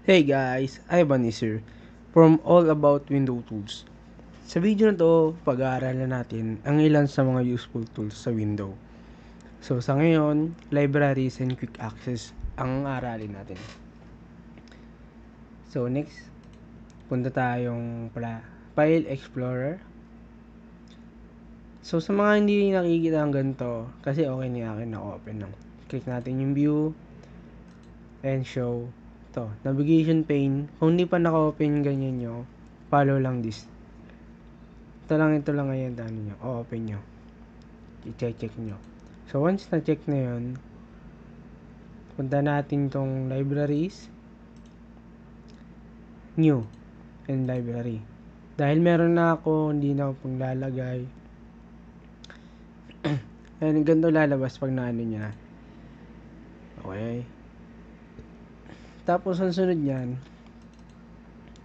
Hey guys, Ivan is here from All About Window Tools. Sa video na to, pag-aaralan natin ang ilan sa mga useful tools sa window. So sa ngayon, libraries and quick access ang aralin natin. So next, punta tayong File Explorer. So sa mga hindi nakikita ang ganito, kasi okay ni akin na-open lang. Click natin yung view and show. To, navigation pane. Kung hindi pa naka-open ganyan nyo, follow lang this. Ito lang ngayon, nyo, o-open nyo. I-check nyo. So, once na-check na yun, punta natin tong libraries, new, and library. Dahil meron na ako, hindi na ako paglalagay. Ayan, ganito lalabas pag naano niya. Okay. Tapos, ang sunod niyan,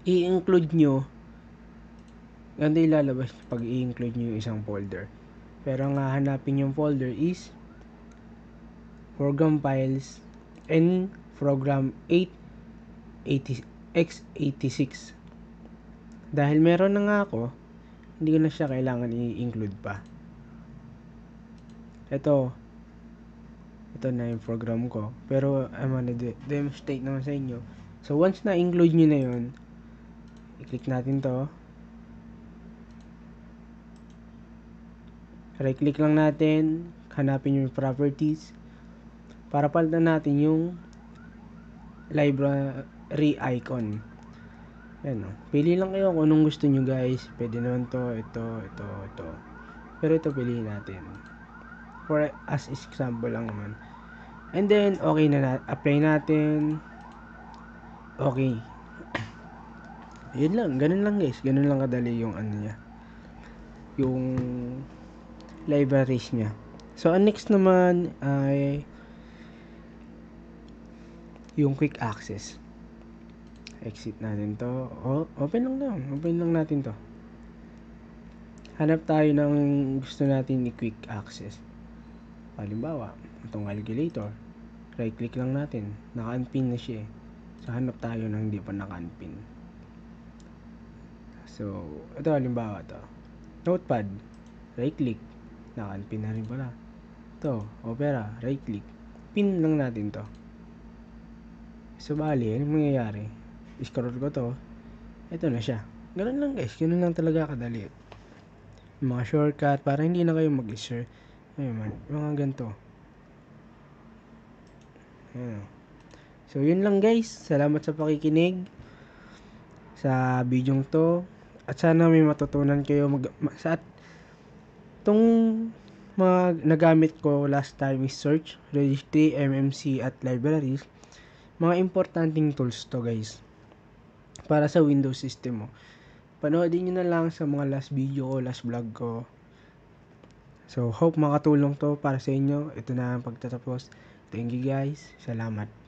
i-include nyo, ganito ilalabas pag i-include nyo yung isang folder. Pero ang hahanapin yung folder is program files and program 886. Dahil meron na nga ako, hindi ko na siya kailangan i-include pa. Ito na yung program ko. Pero I'm gonna demonstrate naman sa inyo. So once na include nyo na yun, i-click natin to. Right click lang natin, hanapin yung properties para palitan natin yung library icon. Ayan o. Pili lang kayo kung anong gusto nyo guys. Pwede naman to, ito. Pero ito piliin natin. For as example lang naman. And then, okay na apply natin. Okay. Yun lang. Ganun lang guys. Ganun lang kadali yung ano niya. Yung libraries niya. So, ang next naman ay yung quick access. Exit natin to. Open lang natin to. Hanap tayo ng gusto natin ni quick access. Halimbawa, itong calculator. Right click lang natin. Naka-unpin na siya eh. So, hanap tayo ng hindi pa naka-unpin. So, ito halimbawa to. Notepad. Right click. Naka-unpin na rin pala. Ito, Opera. Right click. Pin lang natin to. So, bali, anong mangyayari? Scroll ko to. Ito na siya. Ganun lang guys. Ganun lang talaga kadali. Mga shortcut para hindi na kayo mag-share. Ayun, mga ganito. Ayan. So, yun lang guys. Salamat sa pakikinig sa bidyong to. At sana may matutunan kayo sa itong mga nagamit ko last time is search, registry, MMC at libraries. Mga importanteng tools to guys. Para sa Windows system mo. Panoodin nyo na lang sa mga last video ko, last vlog ko. So, hope makatulong to para sa inyo. Ito na ang pagtatapos. Thank you guys. Salamat.